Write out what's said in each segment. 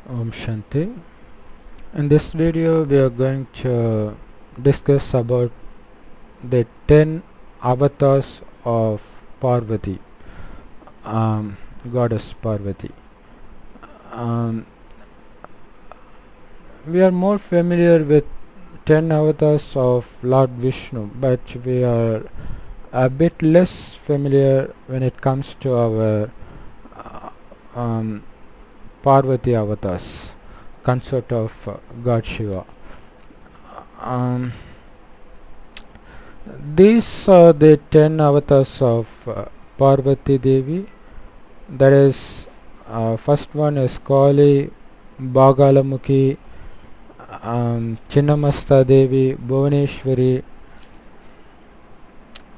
Om Shanti. In this video we are going to discuss about the 10 avatars of Parvati, goddess Parvati. Um, we are more familiar with 10 avatars of Lord Vishnu, but we are a bit less familiar when it comes to our uh, um, Parvati avatars, consort of God Shiva. Um, these are the 10 avatars of Parvati Devi. That is, first one is Kali, Bagalamukhi, Chinnamasta Devi, Bhuvaneshwari,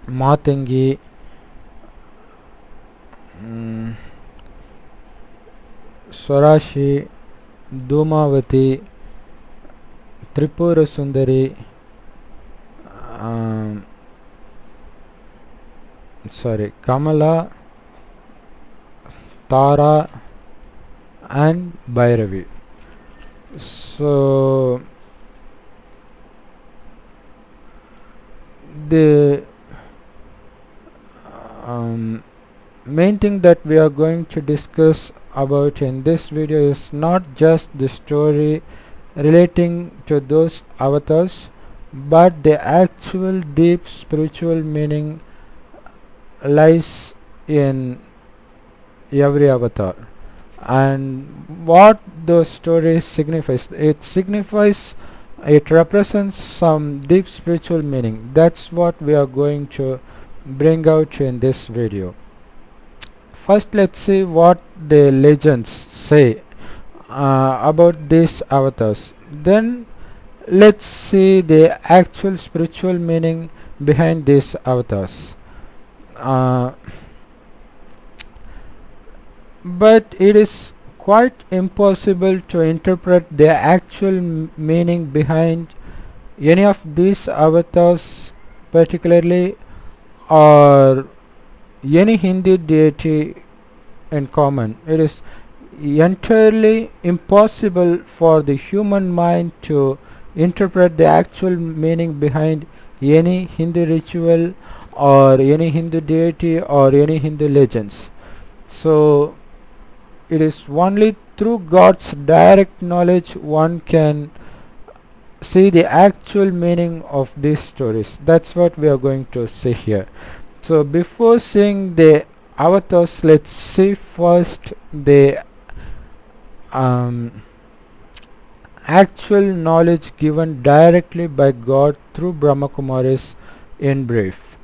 Matangi, Swarashi, Dhumavati, Tripura Sundari, Kamala, Tara, and Bhairavi. So the main thing that we are going to discuss about in this video is not just the story relating to those avatars, but the actual deep spiritual meaning lies in every avatar. And what those stories signifies, it represents some deep spiritual meaning. That's what we are going to bring out in this video. First, let's see what the legends say about these avatars. Then let's see the actual spiritual meaning behind these avatars. But it is quite impossible to interpret the actual meaning behind any of these avatars particularly, or any Hindu deity in common. It is entirely impossible for the human mind to interpret the actual meaning behind any Hindu ritual or any Hindu deity or any Hindu legends. So it is only through God's direct knowledge one can see the actual meaning of these stories. That's what we are going to see here. So before seeing the avatars, let's see first the actual knowledge given directly by God through Brahma Kumaris in brief.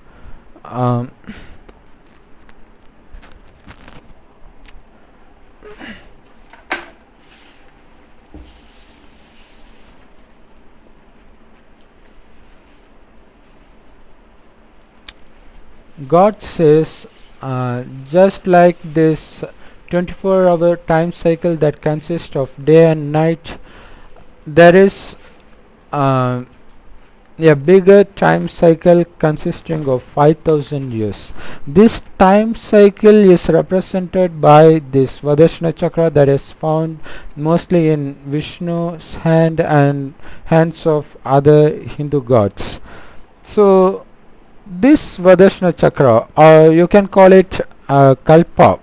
God says, just like this 24-hour time cycle that consists of day and night, there is a bigger time cycle consisting of 5000 years. This time cycle is represented by this Swadharshana chakra that is found mostly in Vishnu's hand and hands of other Hindu gods. So this Swadharshana chakra, or you can call it kalpa,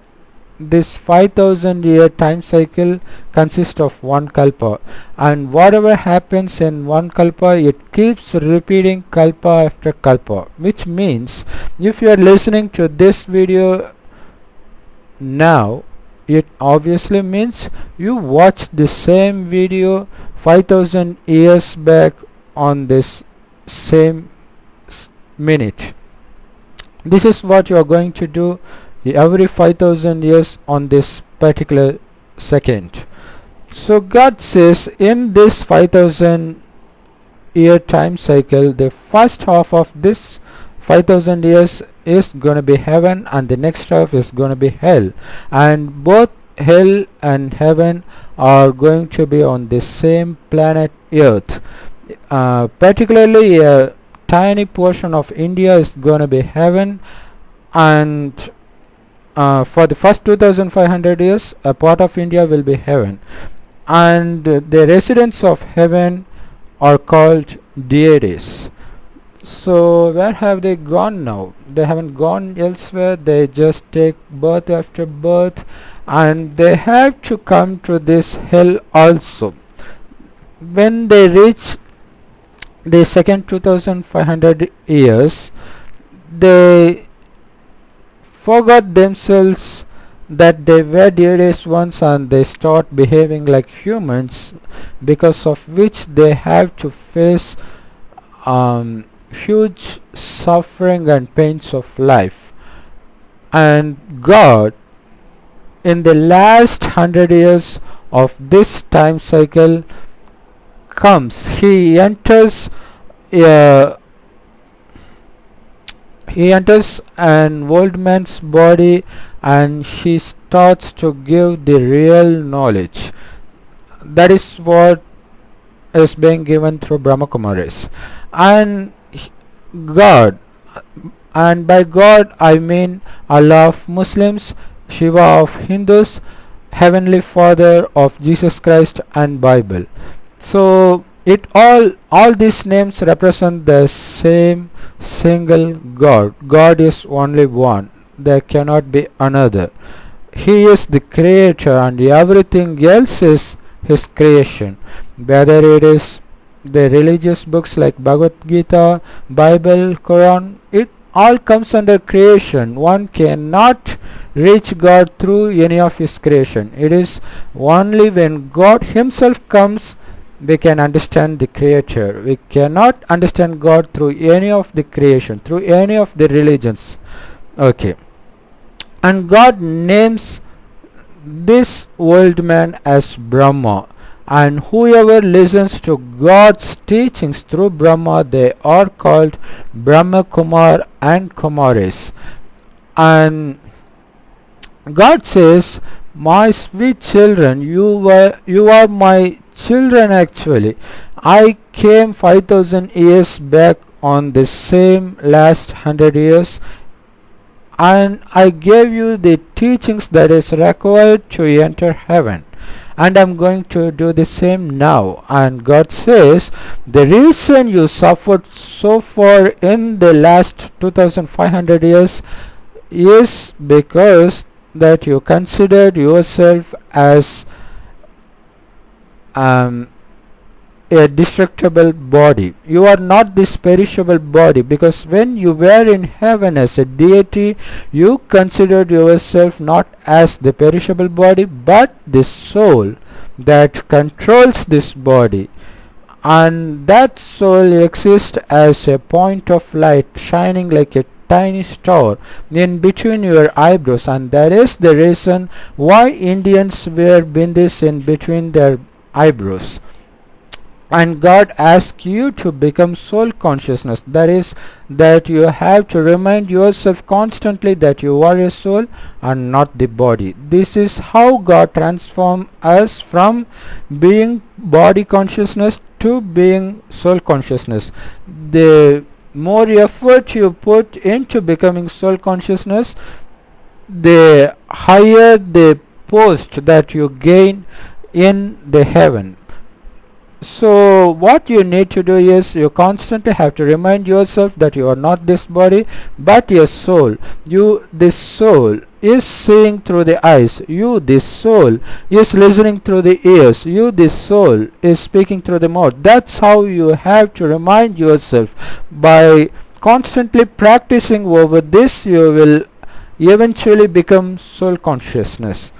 this 5000 year time cycle consists of one kalpa, and whatever happens in one kalpa, it keeps repeating kalpa after kalpa, which means if you are listening to this video now, it obviously means you watched the same video 5000 years back on this same minute. This is what you are going to do every 5000 years on this particular second. So God says in this 5000 year time cycle, the first half of this 5000 years is going to be heaven and the next half is going to be hell, and both hell and heaven are going to be on the same planet Earth. Particularly a tiny portion of India is going to be heaven, and for the first 2500 years a part of India will be heaven, and the residents of heaven are called deities. So where have they gone now? They haven't gone elsewhere. They just take birth after birth, and they have to come to this hell also. When they reach the second 2500 years, they forgot themselves that they were deities once, and they start behaving like humans, because of which they have to face huge suffering and pains of life. And God, in the last 100 years of this time cycle, comes. Uh, he enters an old man's body, and he starts to give the real knowledge. That is what is being given through Brahma Kumaris. And God, and by God I mean Allah of Muslims, Shiva of Hindus, Heavenly Father of Jesus Christ, and Bible. So it all these names represent the same single God. God is only one. There cannot be another. He is the creator, and everything else is his creation. Whether it is the religious books like Bhagavad Gita, Bible, Quran, it all comes under creation. One cannot reach God through any of his creation. It is only when God himself comes we can understand the creator. We cannot understand God through any of the creation, through any of the religions. Okay. And God names this old man as Brahma, and whoever listens to God's teachings through Brahma, they are called Brahma Kumar and Kumaris. And God says, my sweet children, you are my children actually. I came 5000 years back on the same last 100 years, and I gave you the teachings that is required to enter heaven, and I'm going to do the same now. And God says, the reason you suffered so far in the last 2500 years is because that you considered yourself as a destructible body. You are not this perishable body, because when you were in heaven as a deity, you considered yourself not as the perishable body, but the soul that controls this body. And that soul exists as a point of light shining like a tiny star in between your eyebrows, and that is the reason why Indians wear bindis in between their eyebrows. And God asks you to become soul consciousness. That is, that you have to remind yourself constantly that you are a soul and not the body. This is how God transforms us from being body consciousness to being soul consciousness. The more effort you put into becoming soul consciousness, the higher the post that you gain in the heaven. So what you need to do is, you constantly have to remind yourself that you are not this body but your soul. You, this soul, is seeing through the eyes. You, this soul, is listening through the ears. You, this soul, is speaking through the mouth. That's how you have to remind yourself. By constantly practicing over this, you will eventually become soul consciousness.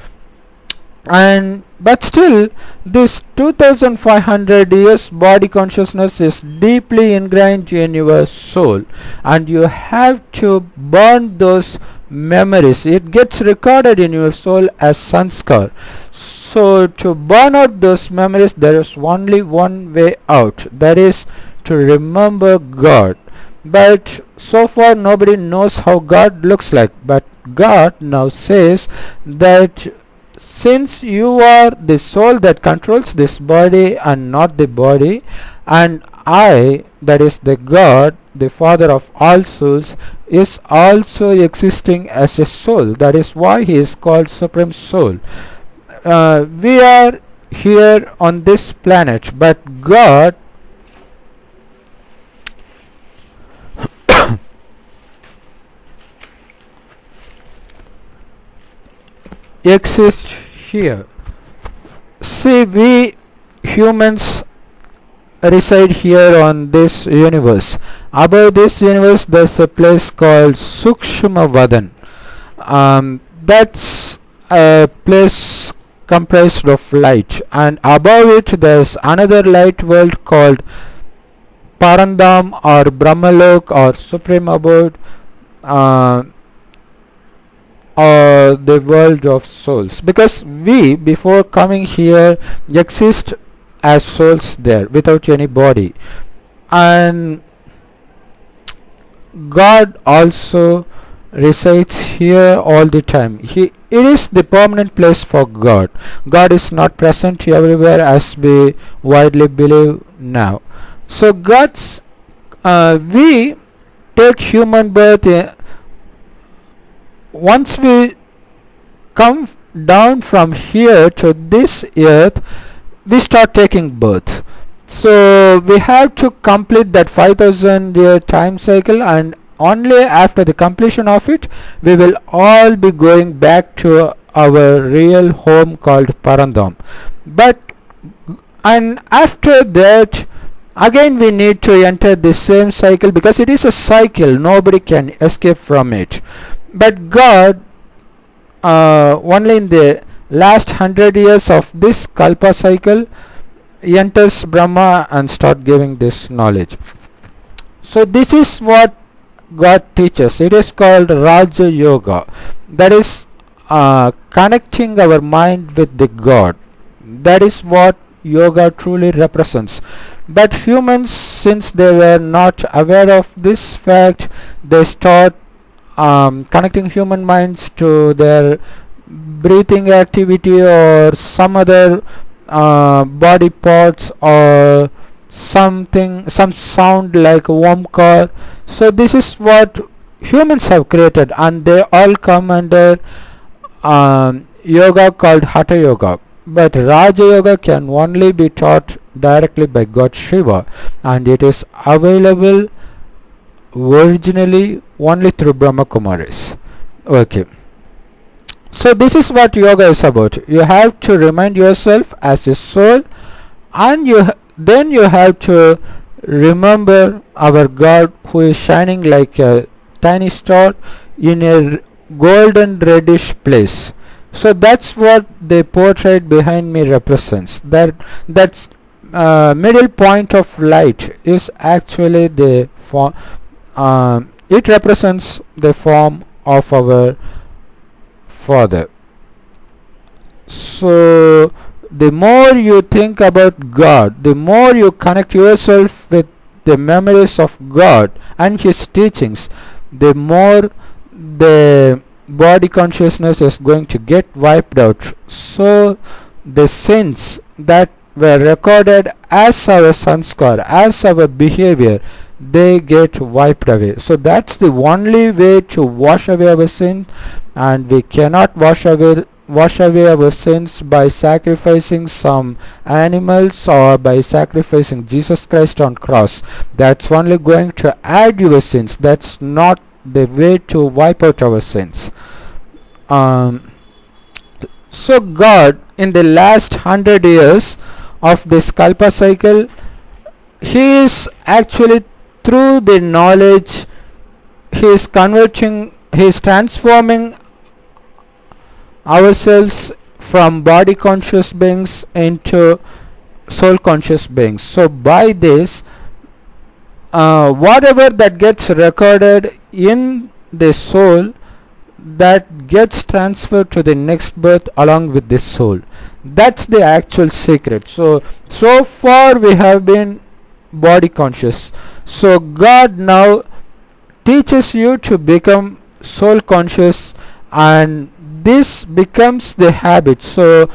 And but still, this 2500 years body consciousness is deeply ingrained in your soul, and you have to burn those memories. It gets recorded in your soul as sanskar. So to burn out those memories, there is only one way out, that is to remember God. But so far nobody knows how God looks like. But God now says that since you are the soul that controls this body and not the body, and I, that is the God, the Father of all souls, is also existing as a soul. That is why he is called Supreme Soul. We are here on this planet, but God exists here. See, we humans reside here on this universe. Above this universe, there's a place called Sukshma that's a place comprised of light, and above it there's another light world called Parandam or Brahmalok or Supreme Abode, uh, or the world of souls, because we before coming here exist as souls there without any body, and God also resides here all the time. It is the permanent place for God. God is not present everywhere as we widely believe now. So we take human birth once we come down from here to this earth, we start taking birth. So we have to complete that 5000 year time cycle, and only after the completion of it we will all be going back to our real home called Parandam. But and after that again we need to enter the same cycle, because it is a cycle, nobody can escape from it. But God, only in the last 100 years of this Kalpa cycle, enters Brahma and start giving this knowledge. So this is what God teaches. It is called Raja Yoga. That is connecting our mind with the God. That is what yoga truly represents. But humans, since they were not aware of this fact, they start connecting human minds to their breathing activity or some other body parts or some sound like Omkar. So this is what humans have created, and they all come under yoga called Hatha Yoga. But Raja Yoga can only be taught directly by God Shiva, and it is available originally only through Brahma Kumaris. Okay. So this is what yoga is about. You have to remind yourself as a soul, and then you have to remember our God, who is shining like a tiny star in a golden reddish place. So that's what the portrait behind me represents. That's middle point of light is actually the form. It represents the form of our Father. So the more you think about God, the more you connect yourself with the memories of God and His teachings, the more the body consciousness is going to get wiped out. So the sins that were recorded as our sanskar, as our behavior, they get wiped away. So that's the only way to wash away our sin, and we cannot wash away our sins by sacrificing some animals or by sacrificing Jesus Christ on cross. That's only going to add your sins. That's not the way to wipe out our sins. So God, in the last 100 years of this Kalpa cycle, He is actually, through the knowledge, He is transforming ourselves from body conscious beings into soul conscious beings. So by this, whatever that gets recorded in the soul, that gets transferred to the next birth along with this soul. That's the actual secret. So far we have been body conscious. So God now teaches you to become soul conscious, and this becomes the habit. So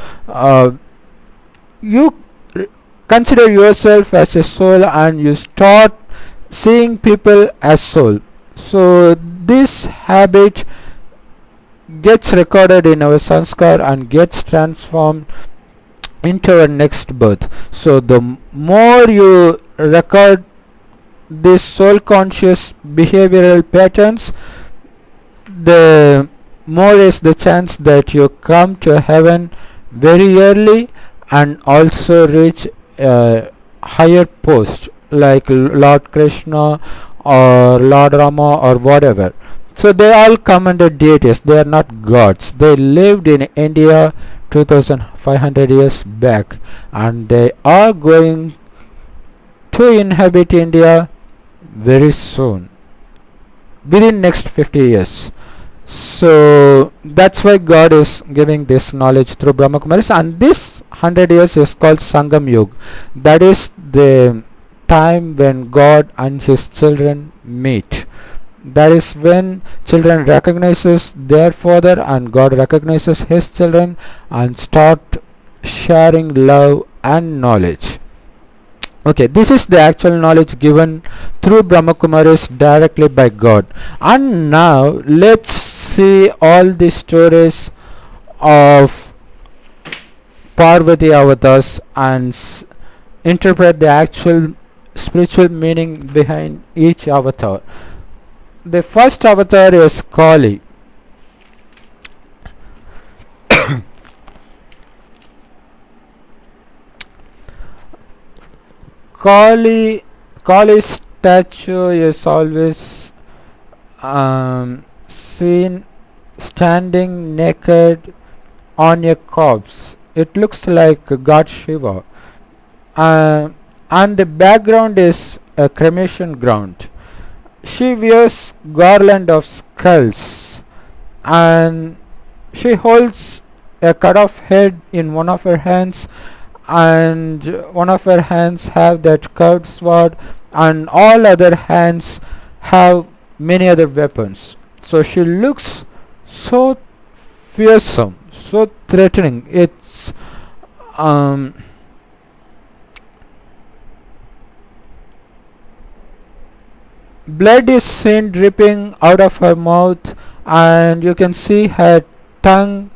you consider yourself as a soul, and you start seeing people as soul. So this habit gets recorded in our sanskar and gets transformed into our next birth. So the more you record these soul conscious behavioral patterns, the more is the chance that you come to heaven very early and also reach a higher post like Lord Krishna or Lord Rama or whatever. So they all come under deities, they are not gods. They lived in India 2500 years back, and they are going to inhabit India very soon, within next 50 years. So that's why God is giving this knowledge through Brahma Kumaris, and this 100 years is called Sangam Yuga. That is the time when God and his children meet. That is when children recognizes their father and God recognizes his children and start sharing love and knowledge. Okay, this is the actual knowledge given through Brahma Kumaris directly by God. And now let's see all the stories of Parvati avatars and interpret the actual spiritual meaning behind each avatar. The first avatar is Kali. Kali's statue is always seen standing naked on a corpse. It looks like God Shiva, and the background is a cremation ground. She wears garland of skulls, and she holds a cut off head in one of her hands, and one of her hands have that curved sword, and all other hands have many other weapons. So she looks so fearsome, so threatening. It's blood is seen dripping out of her mouth, and you can see her tongue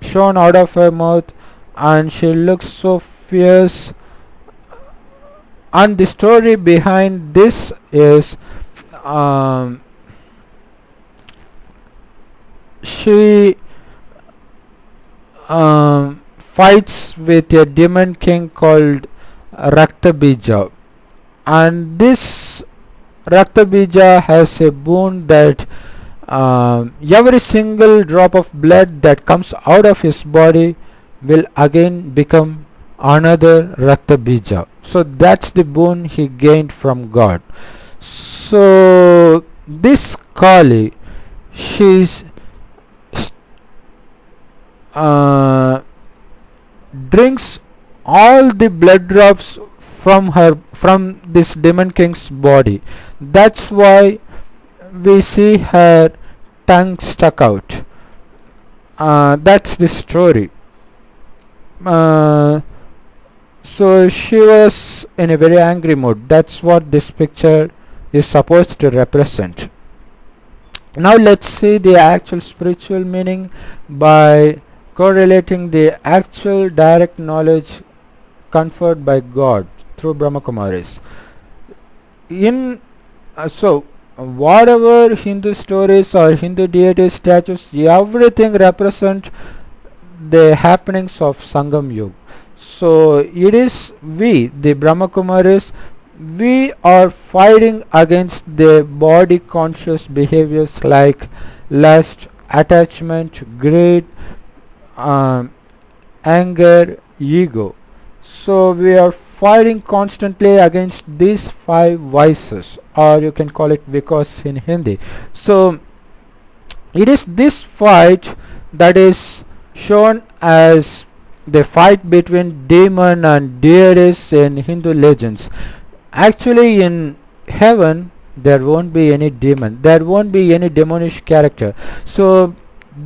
shown out of her mouth, and she looks so fierce. And the story behind this is she fights with a demon king called Raktabija, and this Raktabija has a boon that every single drop of blood that comes out of his body will again become another Raktabija. So that's the boon he gained from God. So this Kali, she's drinks all the blood drops from this demon king's body. That's why we see her tongue stuck out. That's the story. So she was in a very angry mood. That's what this picture is supposed to represent. Now let's see the actual spiritual meaning by correlating the actual direct knowledge conferred by God through Brahma Kumaris. So whatever Hindu stories or Hindu deity statues, everything represent the happenings of Sangam Yuga. So it is we, the Brahma Kumaris, we are fighting against the body conscious behaviors like lust, attachment, greed, anger, ego. So we are fighting constantly against these 5 vices, or you can call it vikas in Hindi. So it is this fight that is shown as the fight between demon and deities in Hindu legends. Actually in heaven there won't be any demon, there won't be any demonish character. So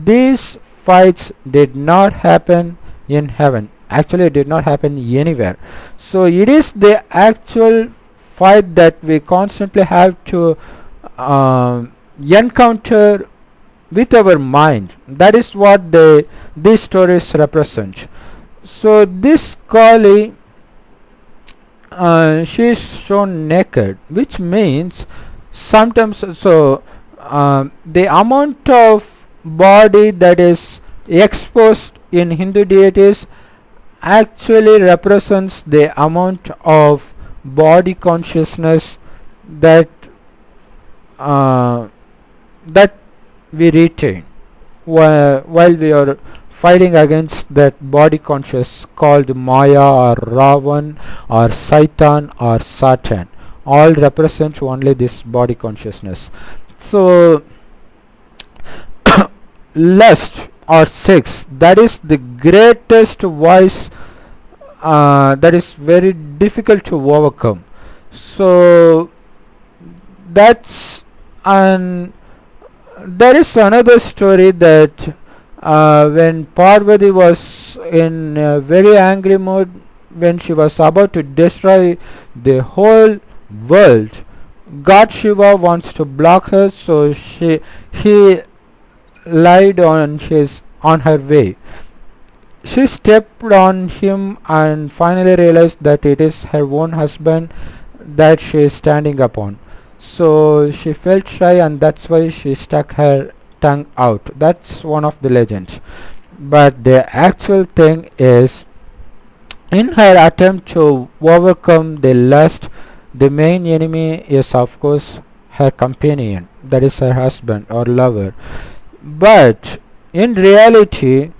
these fights did not happen in heaven. Actually it did not happen anywhere. So it is the actual fight that we constantly have to encounter with our mind. That is what these stories represent. So this Kali, she is shown naked, which means sometimes, so the amount of body that is exposed in Hindu deities actually represents the amount of body consciousness that uh, that we retain while we are fighting against that body conscious called Maya or Ravan or Satan or Satan. All represent only this body consciousness. So lust or sex, that is the greatest vice that is very difficult to overcome. So that's, and there is another story that when Parvati was in a very angry mood, when she was about to destroy the whole world, God Shiva wants to block her, so he lied on her way. She stepped on him and finally realized that it is her own husband that she is standing upon. So she felt shy, and that's why she stuck her tongue out. That's one of the legends. But the actual thing is, in her attempt to overcome the lust, the main enemy is of course her companion, that is her husband or lover. But in reality,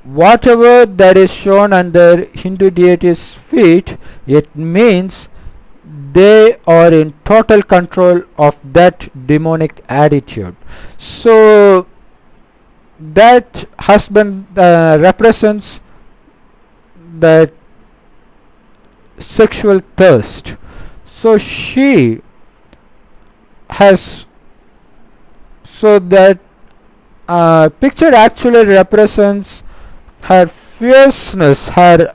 whatever that is shown under Hindu deities' feet, it means they are in total control of that demonic attitude. So that husband represents that sexual thirst. So she has, so that picture actually represents her fierceness, her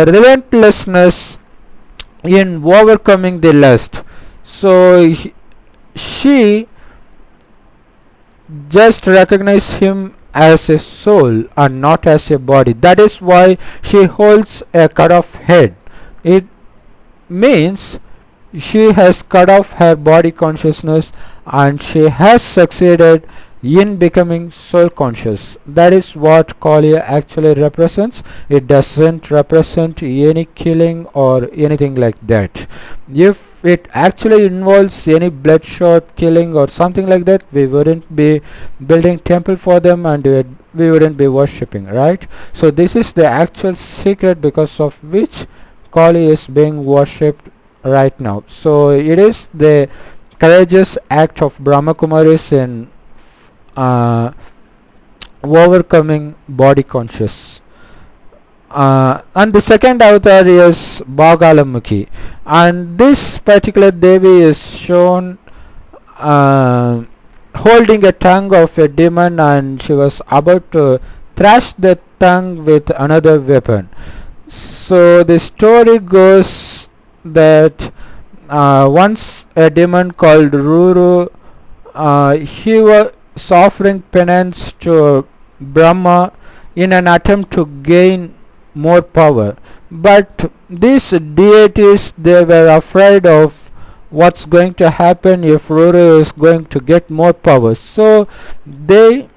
relentlessness in overcoming the lust. So she just recognizes him as a soul and not as a body. That is why she holds a cut off head. It means she has cut off her body consciousness and she has succeeded in becoming soul conscious. That is what Kali actually represents. It doesn't represent any killing or anything like that. If it actually involves any bloodshot killing or something like that, we wouldn't be building temple for them and we wouldn't be worshipping, right? So this is the actual secret because of which Kali is being worshipped right now. So it is the courageous act of Brahma Kumaris in overcoming body conscious. And the second avatar is Bagalamukhi, and this particular Devi is shown holding a tongue of a demon, and she was about to thrash the tongue with another weapon. So the story goes that once a demon called Ruru, he was offering penance to Brahma in an attempt to gain more power. But these deities, they were afraid of what's going to happen if Ruru is going to get more power. So they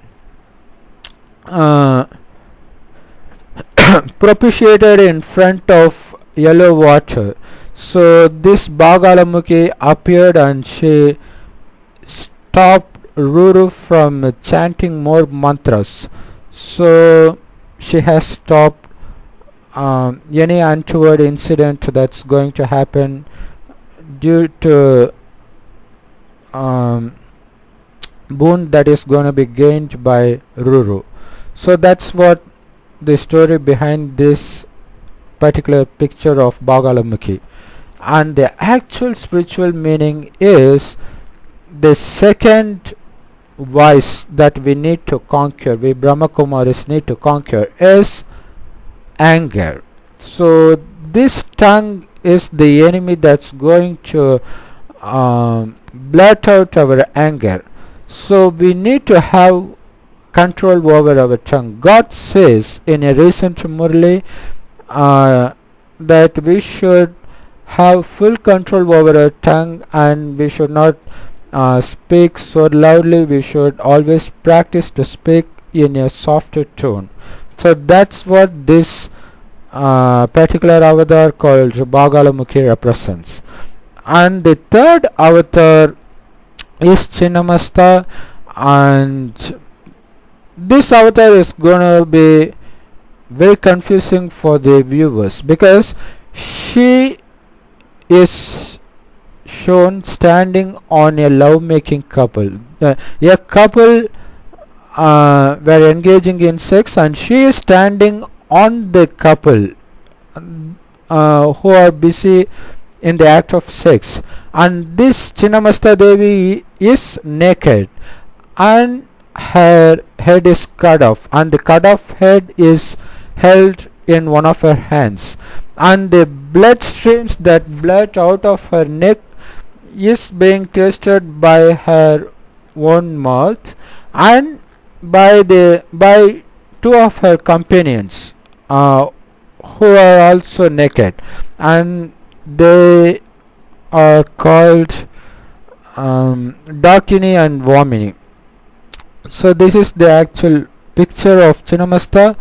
propitiated in front of yellow water. So this Bagalamukhi appeared and she stopped Ruru from chanting more mantras. So she has stopped any untoward incident that's going to happen due to boon that is going to be gained by Ruru. So that's what the story behind this particular picture of Bagalamukhi. And the actual spiritual meaning is the second vice that we need to conquer, we Brahma Kumaris need to conquer, is anger. So this tongue is the enemy that's going to blurt out our anger. So we need to have control over our tongue. God says in a recent Murli that we should have full control over our tongue, and we should not speak so loudly. We should always practice to speak in a softer tone. So that's what this particular avatar called Bagalamukhi represents. And the third avatar is Chinnamasta, and this avatar is gonna be very confusing for the viewers because she is shown standing on a love-making couple. A couple were engaging in sex, and she is standing on the couple who are busy in the act of sex. And this Chinnamasta Devi is naked, and her head is cut off, and the cut off head is held in one of her hands, and the blood streams that blurt out of her neck is being tasted by her own mouth and by two of her companions who are also naked, and they are called Dakini and Vamini. So this is the actual picture of Chinnamasta,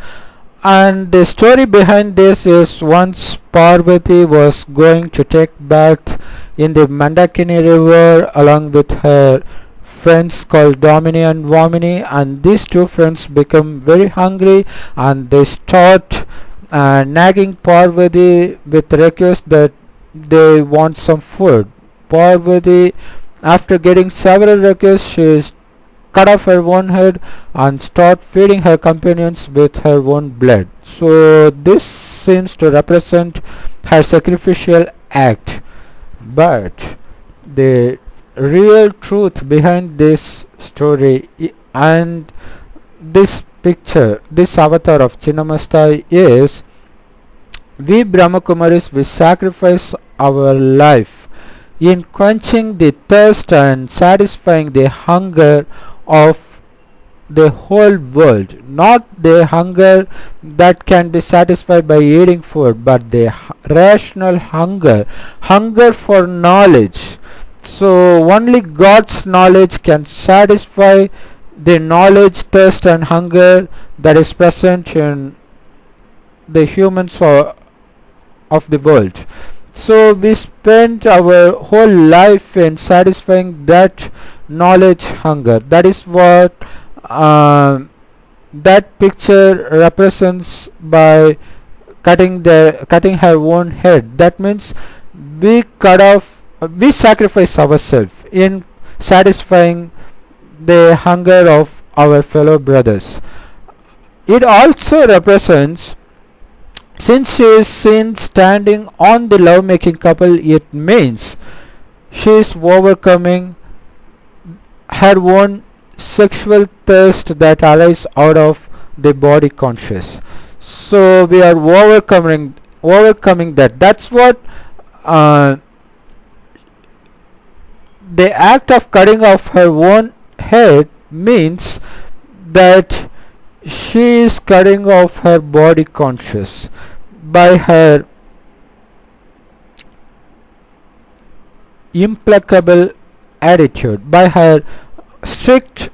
and the story behind this is once Parvati was going to take bath in the Mandakini river along with her friends called Domini and Vamini, and these two friends become very hungry and they start nagging Parvati with request that they want some food. Parvati, after getting several requests, she cut off her own head and start feeding her companions with her own blood. So this seems to represent her sacrificial act, but the real truth behind this story and this picture, this avatar of Chinnamasta, is we Brahmakumaris, we sacrifice our life in quenching the thirst and satisfying the hunger of the whole world, not the hunger that can be satisfied by eating food, but the rational hunger for knowledge. So only God's knowledge can satisfy the knowledge, thirst and hunger that is present in the humans of the world. So we spend our whole life in satisfying that knowledge hunger. That is what that picture represents by cutting her own head. That means we sacrifice ourselves in satisfying the hunger of our fellow brothers. It also represents, since she is seen standing on the love-making couple, it means she is overcoming her own sexual thirst that arises out of the body conscious. So we are overcoming that. That's what the act of cutting off her own head means, that she is cutting off her body conscious by her implacable attitude, by her strict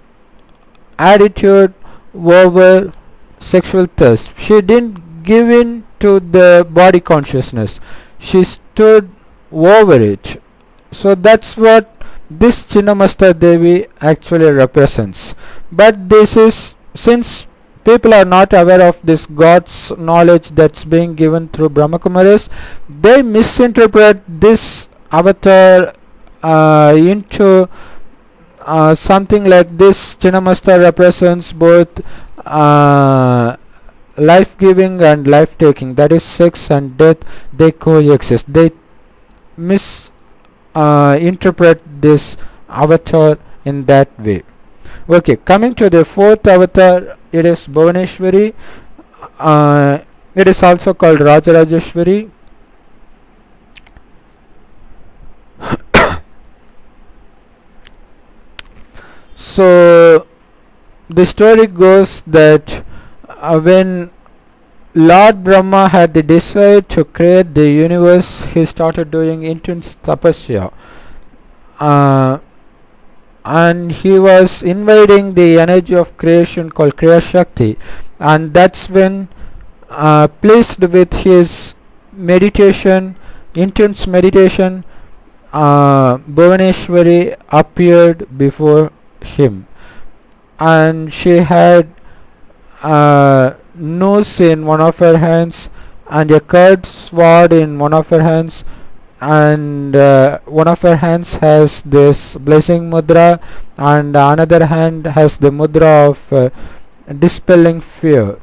attitude over sexual thirst. She didn't give in to the body consciousness, she stood over it. So that's what this Chinnamasta Devi actually represents. But this is, since people are not aware of this God's knowledge that's being given through Brahmakumaris, they misinterpret this avatar into something like this. Chinnamasta represents both life-giving and life-taking, that is sex and death, they coexist. They misinterpret this avatar in that way. Okay, coming to the fourth avatar, it is Bhuvaneshwari. It is also called Rajarajeshwari. So the story goes that when Lord Brahma had the desire to create the universe, he started doing intense tapasya. Uh, and he was invading the energy of creation called Kriya Shakti, and that's when, pleased with his meditation, intense meditation, Bhuvaneshwari appeared before him, and she had noose in one of her hands and a curved sword in one of her hands, and one of her hands has this blessing mudra, and another hand has the mudra of dispelling fear.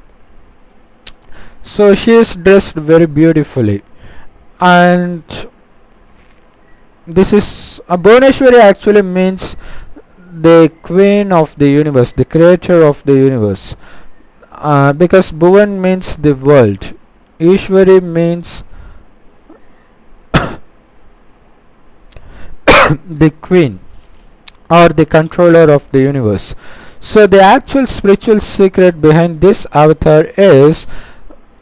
So she is dressed very beautifully, and this is Bhuvaneshwari actually means the queen of the universe, the creator of the universe, because Bhuvan means the world, Ishwari means the queen or the controller of the universe. So the actual spiritual secret behind this avatar is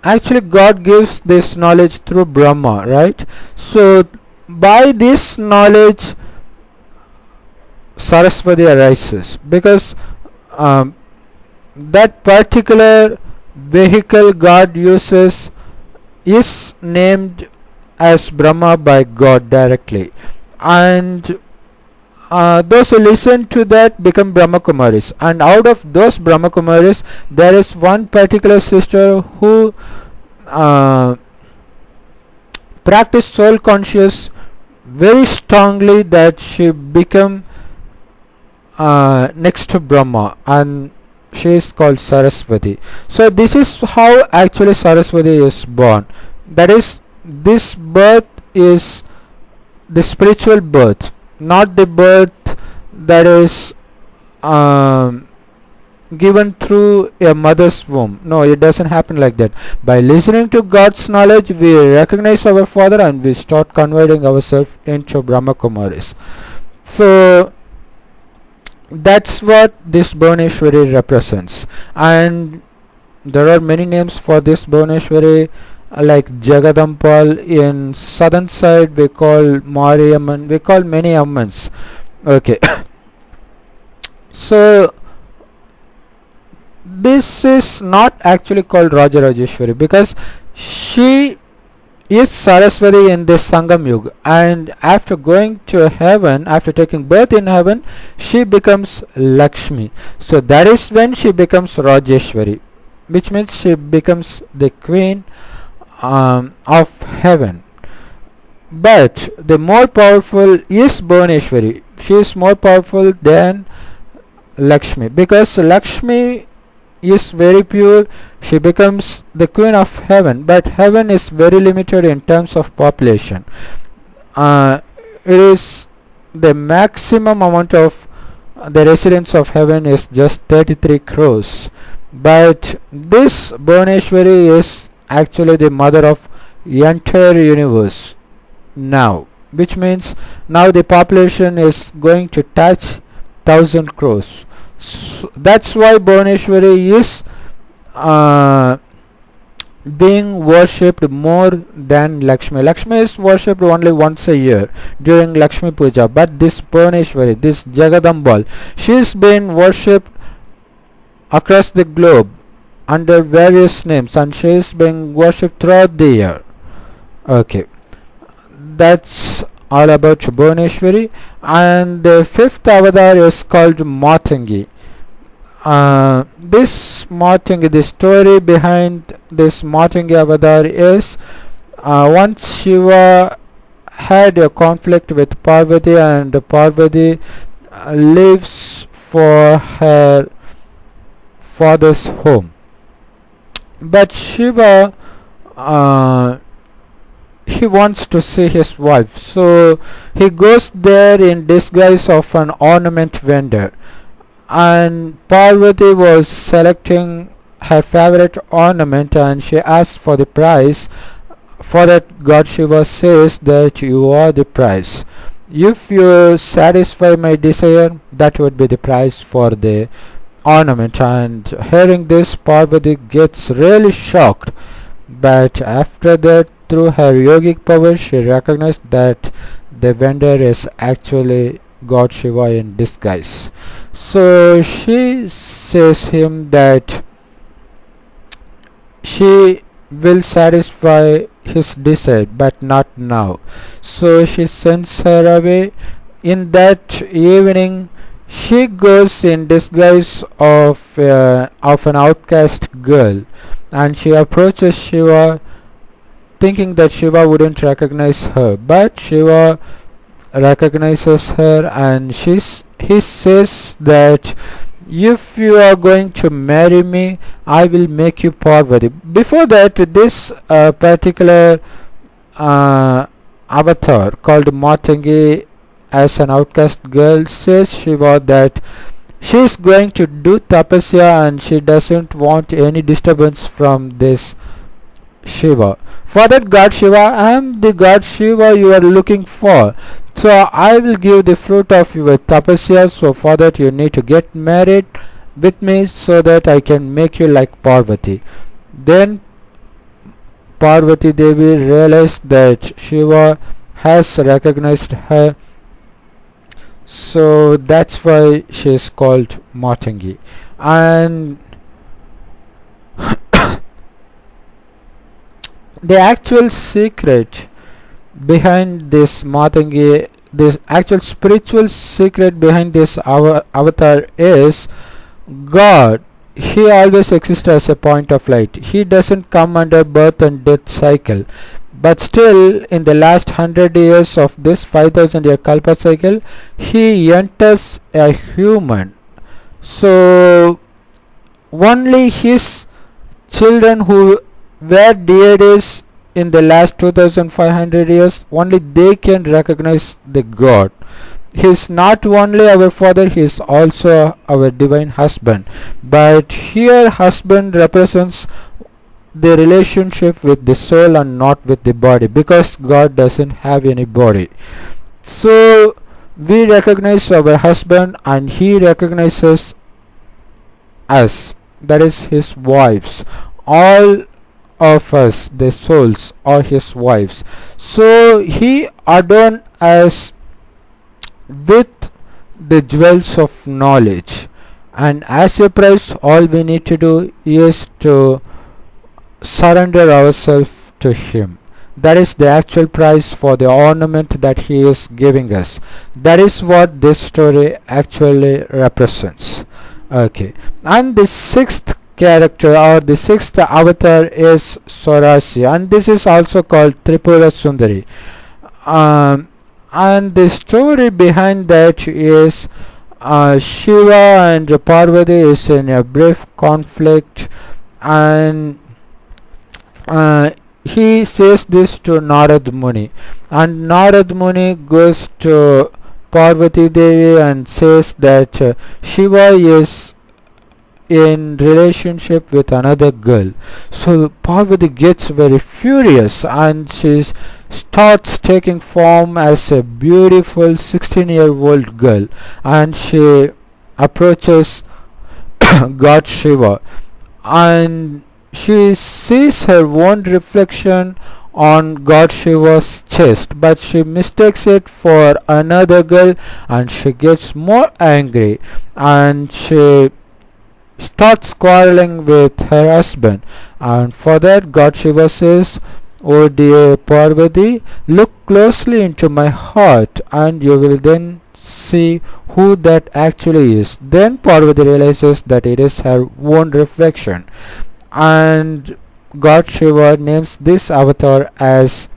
actually God gives this knowledge through Brahma, right? So by this knowledge Saraswati arises, because that particular vehicle God uses is named as Brahma by God directly, and those who listen to that become Brahma Kumaris, and out of those Brahma Kumaris there is one particular sister who practiced soul conscious very strongly, that she become next to Brahma, and she is called Saraswati. So this is how actually Saraswati is born. That is, this birth is the spiritual birth, not the birth that is given through a mother's womb. No, it doesn't happen like that. By listening to God's knowledge, we recognize our Father and we start converting ourselves into Brahma Kumaris. So that's what this Bhuvaneshwari represents, and there are many names for this Bhuvaneshwari, like Jagadamba. In southern side we call Mariamman, we call many Ammans. Okay. So this is not actually called Rajarajeshwari because she is Saraswati in this Sangam Yuga, and after going to heaven, after taking birth in heaven, she becomes Lakshmi. So that is when she becomes Rajeshwari, which means she becomes the queen of heaven. But the more powerful is Bhuvaneshwari. She is more powerful than Lakshmi, because Lakshmi is very pure. She becomes the queen of heaven, but heaven is very limited in terms of population. It is the maximum amount of the residents of heaven is just 33 crores, but this Bhuvaneshwari is actually the mother of the entire universe now, which means now the population is going to touch 1000 crores. So that's why Bhuvaneshwari is being worshipped more than Lakshmi. Lakshmi is worshipped only once a year during Lakshmi Puja, but this Bhuvaneshwari, this Jagadamba, she is being worshipped across the globe under various names, and she is being worshipped throughout the year. Okay, that's all about Bhuvaneshwari. And the fifth avatar is called Matangi. This Matangi, the story behind this Matangi avatar is, once Shiva had a conflict with Parvati, and Parvati leaves for her father's home, but Shiva he wants to see his wife, so he goes there in disguise of an ornament vendor, and Parvati was selecting her favorite ornament, and she asked for the price. For that, God Shiva says that you are the price. if you satisfy my desire, that would be the price for the ornament. And hearing this, Parvati gets really shocked, but after that, through her yogic power, she recognized that the vendor is actually God Shiva in disguise. So she says him that she will satisfy his desire, but not now. So she sends her away. In that evening, she goes in disguise of an outcast girl, and she approaches Shiva, thinking that Shiva wouldn't recognize her. But Shiva recognizes her, and he says that if you are going to marry me, I will make you Parvati. Before that, this particular avatar called Matangi, as an outcast girl, says Shiva that she is going to do tapasya and she doesn't want any disturbance from this Shiva. For that, God Shiva, I am the God Shiva you are looking for. So I will give the fruit of your tapasya. So for that, you need to get married with me so that I can make you like Parvati. Then Parvati Devi realized that Shiva has recognized her. So that's why she is called Matangi. And the actual secret behind this Matangi, this actual spiritual secret behind this avatar is God. He always exists as a point of light. He doesn't come under birth and death cycle. But still, in the last 100 years of this 5000 year Kalpa cycle, he enters a human. So only his children who were deities in the last 2500 years, only they can recognize the God. He is not only our father, he is also our divine husband. But here husband represents the relationship with the soul and not with the body, because God doesn't have any body. So we recognize our husband and he recognizes us, that is his wives. All of us, the souls, are his wives. So he adorned us with the jewels of knowledge, and as a price, all we need to do is to surrender ourselves to him. That is the actual price for the ornament that he is giving us. That is what this story actually represents. Okay, and the sixth character or the sixth avatar is Swarashya, and this is also called Tripura Sundari. And the story behind that is Shiva and Parvati is in a brief conflict, and he says this to Narad Muni, and Narad Muni goes to Parvati Devi and says that Shiva is in relationship with another girl. So Parvati gets very furious and she starts taking form as a beautiful 16-year-old girl, and she approaches God Shiva, and she sees her own reflection on God Shiva's chest, but she mistakes it for another girl and she gets more angry and she starts quarreling with her husband. And for that, God Shiva says, "Oh dear Parvati, look closely into my heart and you will then see who that actually is." Then Parvati realizes that it is her own reflection, and God Shiva names this avatar as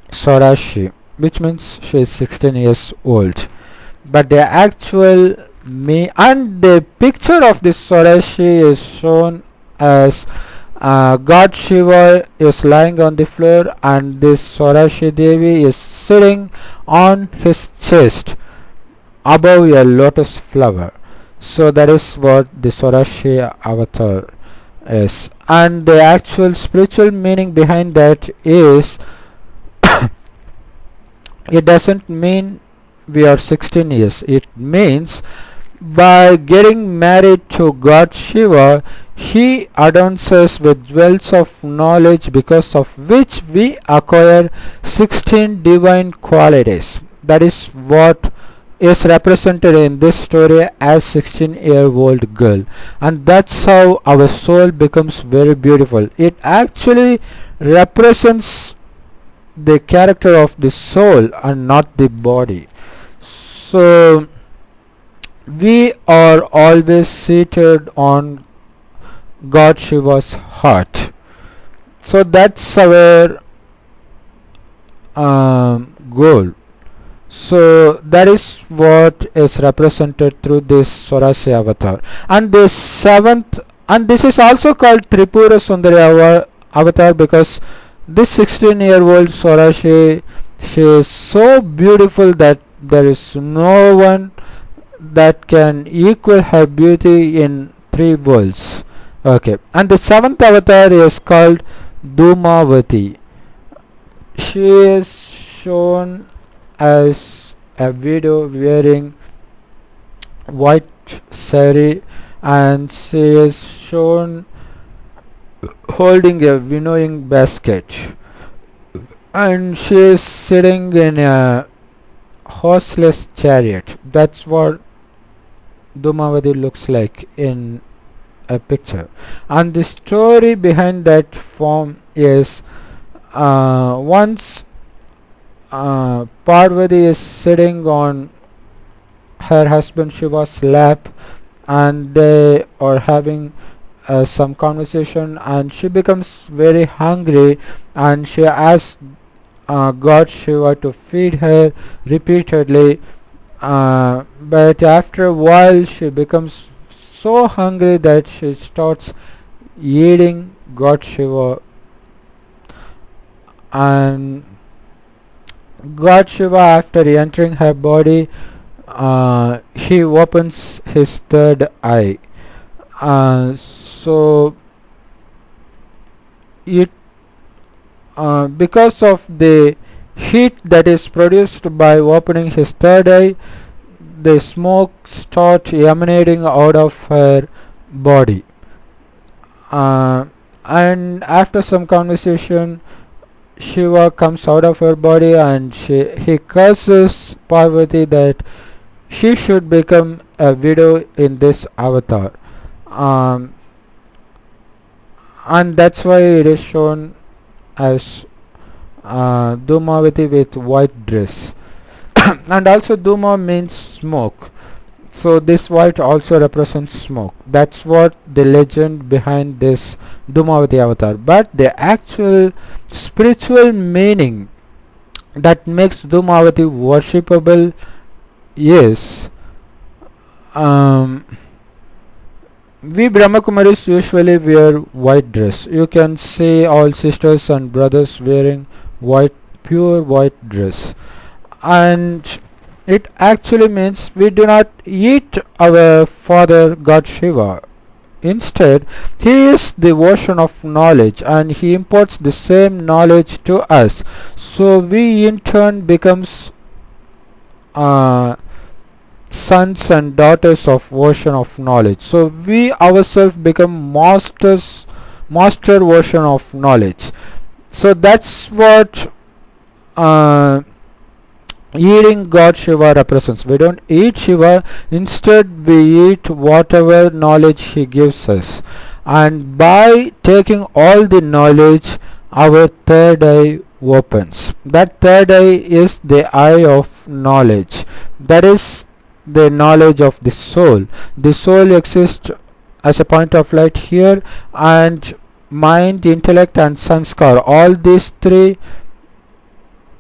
Sorashi, which means she is 16 years old. But the actual and the picture of this Sorashi is shown as God Shiva is lying on the floor and this Sorashi Devi is sitting on his chest above a lotus flower. So that is what the Sorashi avatar is, and the actual spiritual meaning behind that is it doesn't mean we are 16 years. It means by getting married to God Shiva, he adorns us with wells of knowledge because of which we acquire 16 divine qualities. That is what is represented in this story as 16-year-old girl, and that's how our soul becomes very beautiful. It actually represents the character of the soul and not the body. So we are always seated on God Shiva's heart. So that's our goal. So that is what is represented through this Swarasya avatar. And this seventh, and this is also called Tripura Sundari avatar, because this 16-year-old Swarasya, she is so beautiful that there is no one that can equal her beauty in three worlds. Okay, and the seventh avatar is called Dhumavati. She is shown as a widow wearing white sari, and she is shown holding a winnowing basket, and she is sitting in a horseless chariot. That's what Dhumavati looks like in a picture. And the story behind that form is, once Parvati is sitting on her husband Shiva's lap, and they are having some conversation, and she becomes very hungry, and she asks God Shiva to feed her repeatedly, but after a while she becomes so hungry that she starts eating God Shiva, and God Shiva, after entering her body, he opens his third eye. So it because of the heat that is produced by opening his third eye, the smoke starts emanating out of her body, and after some conversation, Shiva comes out of her body, and he curses Parvati that she should become a widow in this avatar, um, and that's why it is shown as Dhumavati with white dress. And also Dhuma means smoke, so this white also represents smoke. That's what the legend behind this Dhumavati avatar. But the actual spiritual meaning that makes Dhumavati worshipable is, we Brahmakumaris usually wear white dress. You can see all sisters and brothers wearing white, pure white dress, and it actually means we do not eat our father God Shiva. Instead, he is the ocean of knowledge, and he imparts the same knowledge to us. So we in turn becomes sons and daughters of ocean of knowledge. So we ourselves become master ocean of knowledge. So that's what eating God Shiva represents. We don't eat Shiva, instead we eat whatever knowledge he gives us, and by taking all the knowledge, our third eye opens. That third eye is the eye of knowledge. That is the knowledge of the soul. The soul exists as a point of light here, and mind, intellect and sanskar, all these three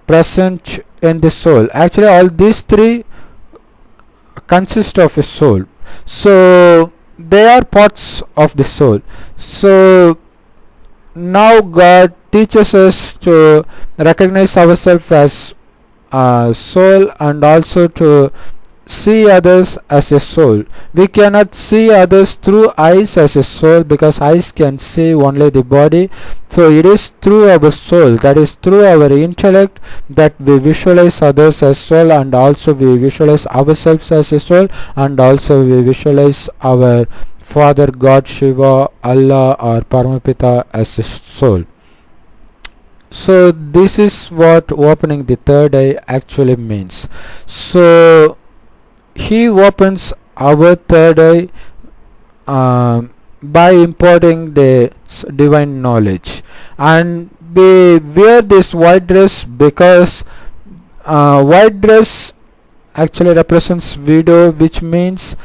present in the soul. Actually all these three consist of a soul, so they are parts of the soul. So now God teaches us to recognize ourselves as soul, and also to see others as a soul. We cannot see others through eyes as a soul, because eyes can see only the body. So it is through our soul, that is through our intellect, that we visualize others as soul, and also we visualize ourselves as a soul, and also we visualize our Father God, Shiva, Allah or Paramapita as a soul. So this is what opening the third eye actually means. So he opens our third eye by imparting the divine knowledge. And we wear this white dress because white dress actually represents widow, which means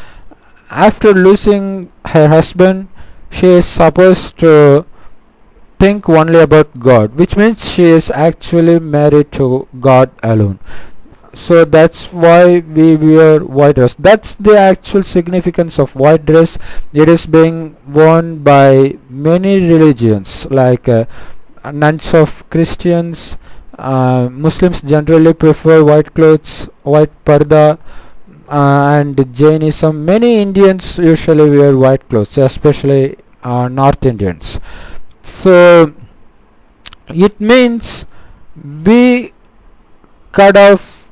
after losing her husband, she is supposed to think only about God, which means she is actually married to God alone. So that's why we wear white dress. That's the actual significance of white dress. It is being worn by many religions, like nuns of Christians. Muslims generally prefer white clothes, white parda, and Jainism. Many Indians usually wear white clothes, especially North Indians. So it means we cut off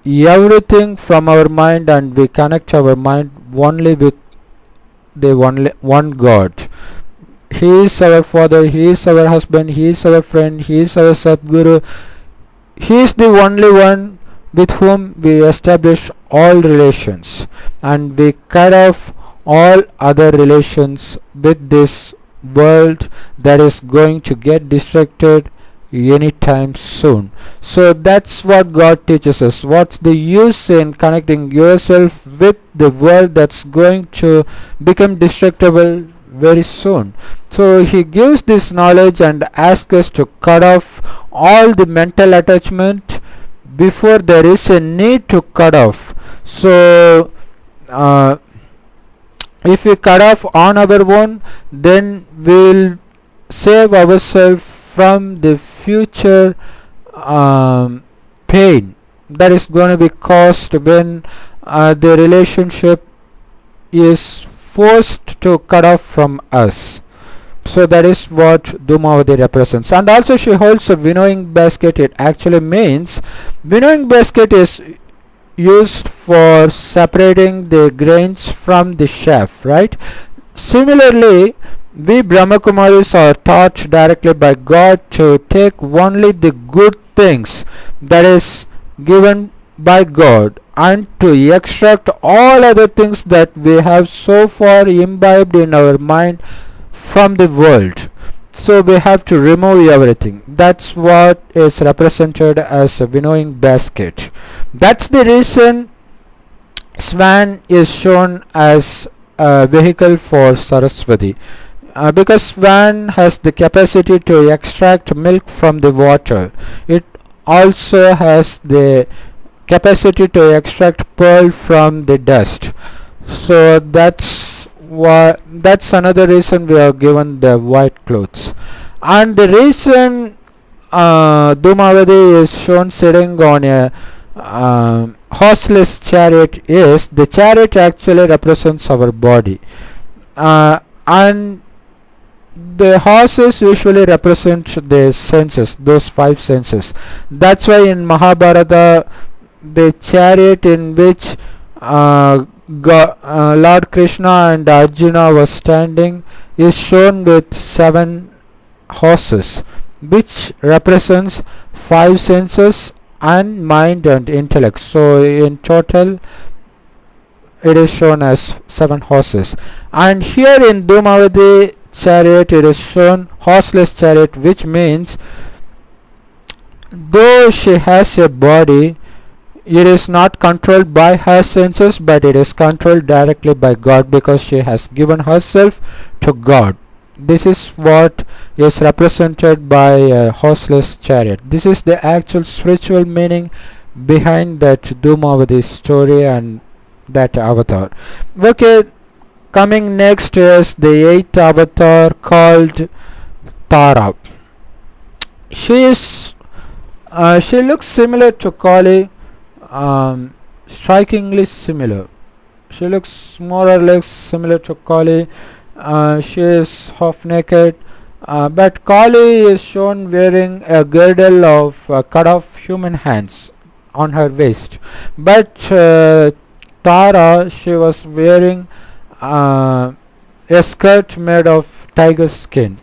everything from our mind, and we connect our mind only with the only one God. He is our father, he is our husband, he is our friend, he is our Sadguru. He is the only one with whom we establish all relations, and we cut off all other relations with this world that is going to get distracted anytime soon. So that's what God teaches us. What's the use in connecting yourself with the world that's going to become destructible very soon? So he gives this knowledge and asks us to cut off all the mental attachment before there is a need to cut off. So if we cut off on our own, then we'll save ourselves from the future pain that is going to be caused when the relationship is forced to cut off from us. So that is what Dhumavati represents. And also she holds a winnowing basket. It actually means winnowing basket is used for separating the grains from the chaff, right? Similarly, we Brahmakumaris are taught directly by God to take only the good things that is given by God, and to extract all other things that we have so far imbibed in our mind from the world. So we have to remove everything. That's what is represented as a winnowing basket. That's the reason swan is shown as a vehicle for Saraswati, because swan has the capacity to extract milk from the water. It also has the capacity to extract pearl from the dust. So that's another reason we are given the white clothes. And the reason Dhumavati is shown sitting on a horseless chariot is the chariot actually represents our body, and the horses usually represent the senses, those five senses. That's why in Mahabharata, the chariot in which Lord Krishna and Arjuna was standing is shown with 7 horses, which represents 5 senses and mind and intellect. So in total it is shown as 7 horses. And here in Dhumavati chariot it is shown horseless chariot, which means though she has a body, it is not controlled by her senses, but it is controlled directly by God, because she has given herself to God. This is what is represented by a horseless chariot. This is the actual spiritual meaning behind that Dhumavati story and that avatar. Okay, coming next is the 8th avatar called Tara. She looks similar to Kali. strikingly similar. She looks more or less similar to Kali. She is half naked, but Kali is shown wearing a girdle of cut off human hands on her waist. But Tara, she was wearing uh, a skirt made of tiger skin,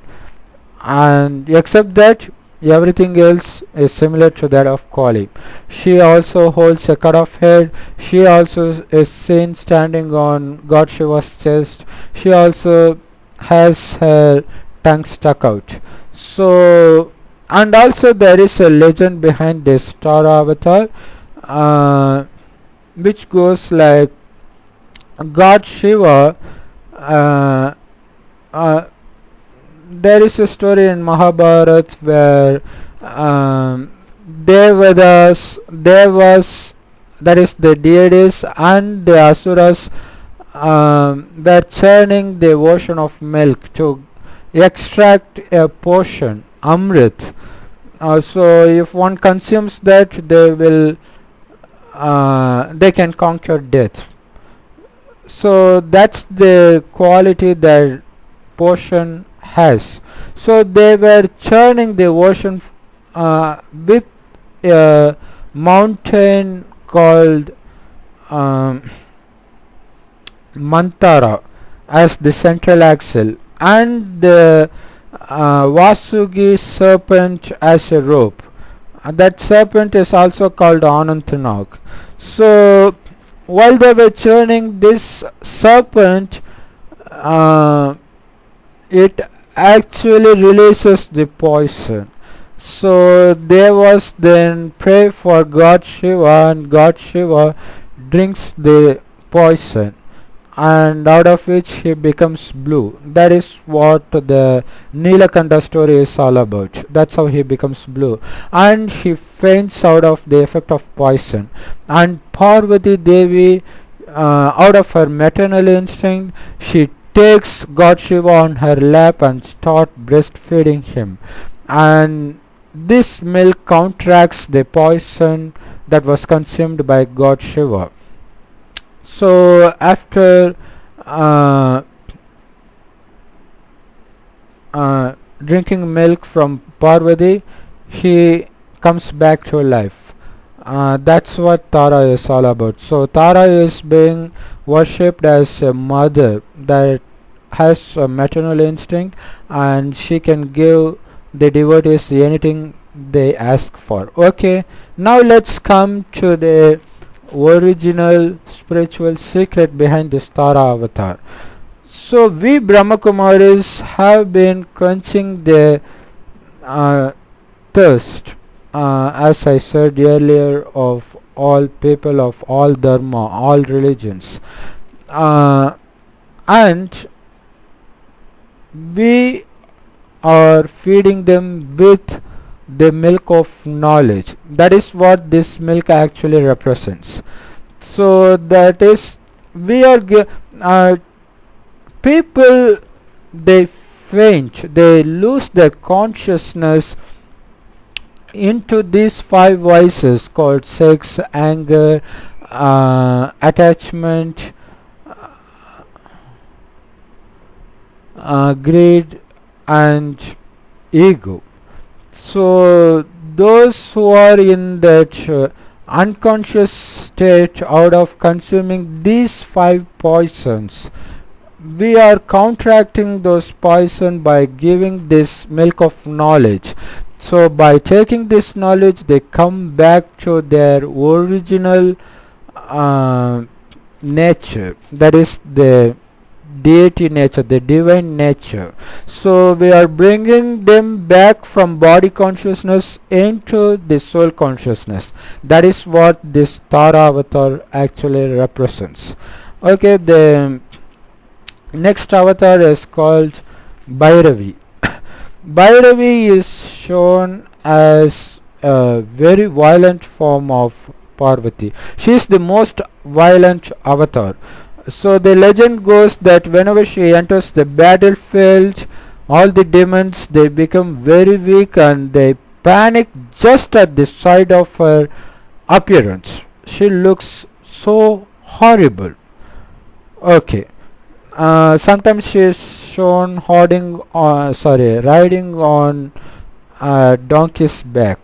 and except that everything else is similar to that of Kali. She also holds a cut off head. She also is seen standing on God Shiva's chest. She also has her tongue stuck out. So, and also there is a legend behind this Tara avatar, uh, which goes like God Shiva. Uh, uh, there is a story in Mahabharata where Devas, that is the deities, and the asuras were churning the ocean of milk to extract a portion, Amrit. So if one consumes that, they can conquer death. So that's the quality that portion has. So they were churning the ocean with a mountain called um, Mantara as the central axle, and the Vasugi serpent as a rope. That serpent is also called Anantanag. So while they were churning this serpent, it actually releases the poison. So there was then pray for God Shiva, and God Shiva drinks the poison, and out of which he becomes blue. That is what the Nilakanta story is all about. That's how he becomes blue, and he faints out of the effect of poison. And Parvati Devi, out of her maternal instinct, she takes God Shiva on her lap and start breastfeeding him, and this milk counteracts the poison that was consumed by God Shiva. So after uh, drinking milk from Parvati, he comes back to life. That's what Tara is all about. So Tara is being worshipped as a mother that has a maternal instinct, and she can give the devotees anything they ask for. Okay, now let's come to the original spiritual secret behind this Tara avatar. So we Brahmakumaris have been quenching the thirst, as I said earlier, of all people of all dharma, all religions, and we are feeding them with the milk of knowledge. That is what this milk actually represents. So that is, we are people, they faint, they lose their consciousness into these five vices called sex, anger, attachment, greed, and ego. So those who are in that unconscious state, out of consuming these five poisons, we are counteracting those poison by giving this milk of knowledge. So by taking this knowledge, they come back to their original nature, that is the deity nature, the divine nature. So we are bringing them back from body consciousness into the soul consciousness. That is what this Tara avatar actually represents. Okay, the next avatar is called Bhairavi. Bhairavi is shown as a very violent form of Parvati. She is the most violent avatar. So the legend goes that whenever she enters the battlefield, all the demons, they become very weak and they panic just at the sight of her appearance. She looks so horrible. Okay. Sometimes she is shown riding on a donkey's back.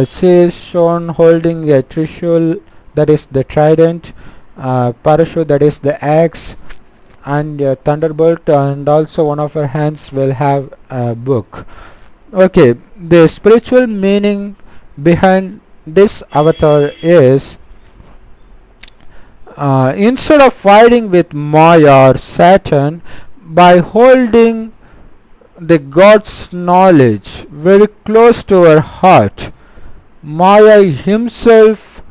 She is shown holding a trishul, that is the trident, parachute, that is the axe, and a thunderbolt, and also one of her hands will have a book. Okay, the spiritual meaning behind this avatar is, instead of fighting with Maya or Saturn, by holding the God's knowledge very close to our heart, Maya himself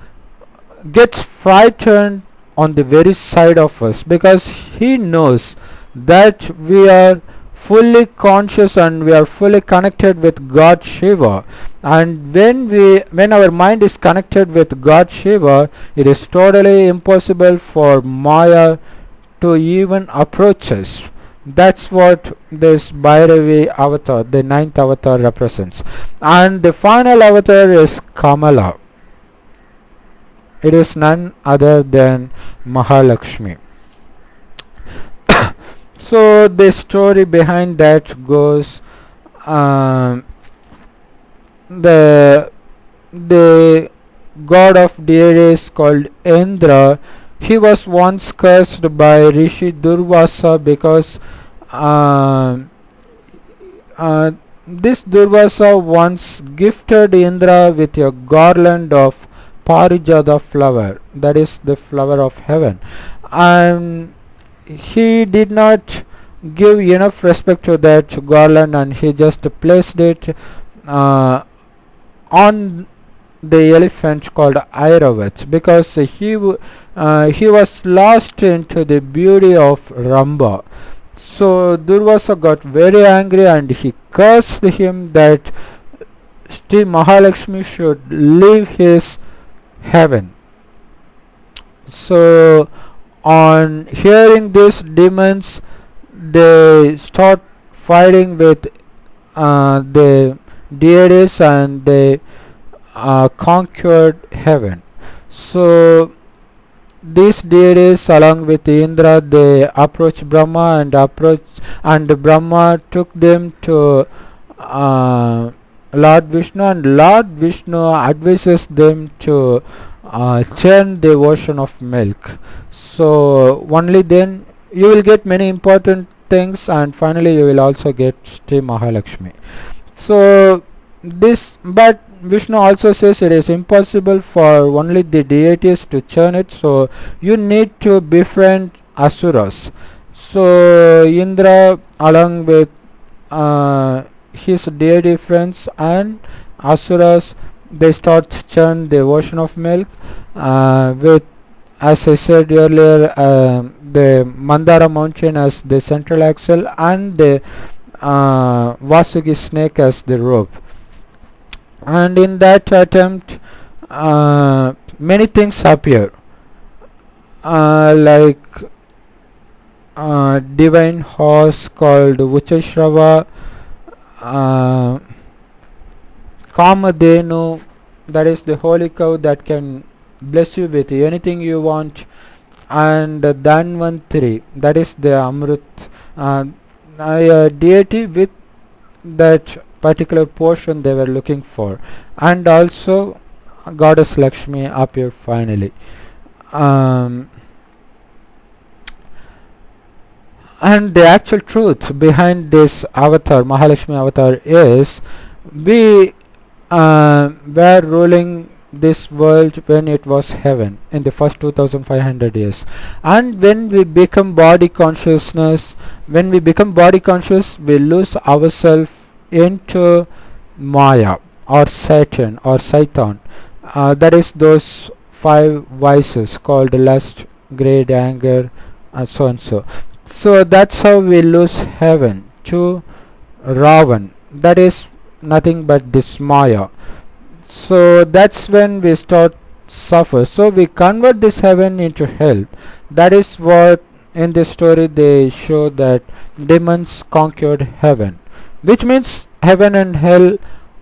gets frightened on the very side of us, because he knows that we are fully conscious and we are fully connected with God Shiva. And when our mind is connected with God Shiva, it is totally impossible for Maya to even approach us. That's what this Bhairavi avatar, the ninth avatar, represents. And the final avatar is Kamala. It is none other than Mahalakshmi. So the story behind that goes, um, the god of deities called Indra, he was once cursed by Rishi Durvasa because um, this Durvasa once gifted Indra with a garland of Parijata flower, that is the flower of heaven, and he did not give enough respect to that garland, and he just placed it uh, on the elephant called Airavat, because he was lost into the beauty of Ramba. So Durvasa got very angry and he cursed him that Sri Mahalakshmi should leave his heaven. So on hearing this, demons, they start fighting with the deities, and they conquered heaven. So these deities along with Indra, they approached Brahma, and Brahma took them to Lord Vishnu, and Lord Vishnu advises them to churn the ocean of milk. So only then you will get many important things, and finally you will also get Sri Mahalakshmi. So but Vishnu also says it is impossible for only the deities to churn it, so you need to befriend asuras. So Indra along with his deity friends and asuras, they start to churn the ocean of milk with, as I said earlier, the Mandara mountain as the central axle, and the Vasuki snake as the rope. And in that attempt, many things appear, like divine horse called Uchashrava, Kamadhenu, that is the holy cow that can bless you with anything you want, and Dhanvantari, that is the Amrit, a deity with that particular portion they were looking for, and also goddess Lakshmi appeared finally. And the actual truth behind this avatar, Mahalakshmi avatar, is we were ruling this world when it was heaven in the first 2500 years, and when we become body conscious, we lose ourselves into Maya or Satan or Satan, that is those five vices called lust, greed, anger, and so and so. So that's how we lose heaven to Ravan, that is nothing but this Maya. So that's when we start suffer. So we convert this heaven into hell. That is what in this story they show, that demons conquered heaven, which means heaven and hell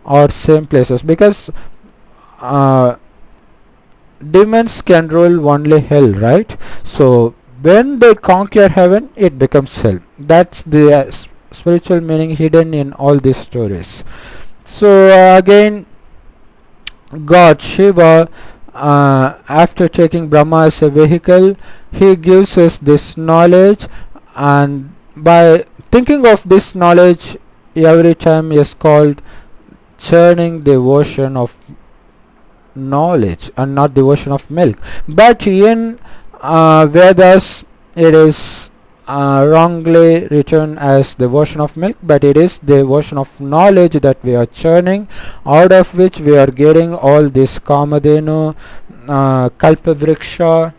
are same places, because demons can rule only hell, right? So when they conquer heaven, it becomes hell. That's the spiritual meaning hidden in all these stories. So again, God Shiva, after taking Brahma as a vehicle, he gives us this knowledge, and by thinking of this knowledge every time is called churning the ocean of knowledge and not the ocean of milk. But in Vedas, it is wrongly written as the ocean of milk, but it is the ocean of knowledge that we are churning, out of which we are getting all this Kamadhenu, Kalpavriksha,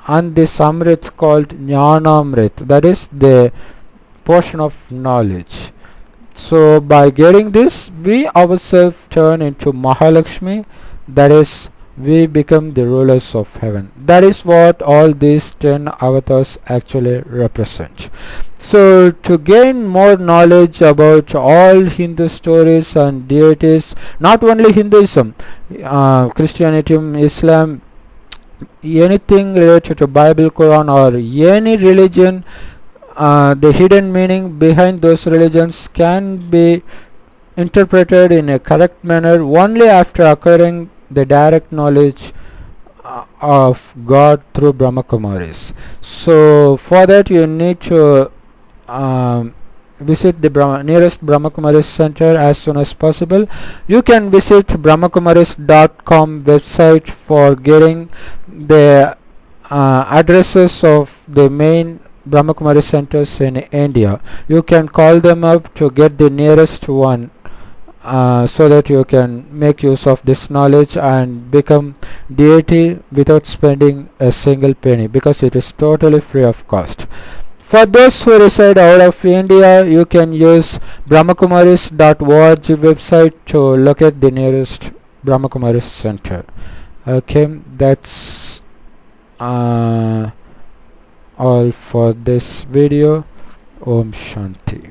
and this Amrit called Jnanamrit, that is the portion of knowledge. So by getting this, we ourselves turn into Mahalakshmi, that is, we become the rulers of heaven. That is what all these 10 avatars actually represent. So to gain more knowledge about all Hindu stories and deities, not only Hinduism, Christianity, Islam, anything related to Bible, Quran, or any religion, the hidden meaning behind those religions can be interpreted in a correct manner only after acquiring the direct knowledge of God through Brahma Kumaris. So for that you need to visit the nearest Brahma Kumaris center as soon as possible. You can visit brahmakumaris.com website for getting the addresses of the main Brahma Kumari centers in India. You can call them up to get the nearest one, so that you can make use of this knowledge and become deity without spending a single penny, because it is totally free of cost. For those who reside out of India, you can use brahmakumaris.org website to locate the nearest Brahma Kumaris center. Okay, that's all for this video. Om Shanti.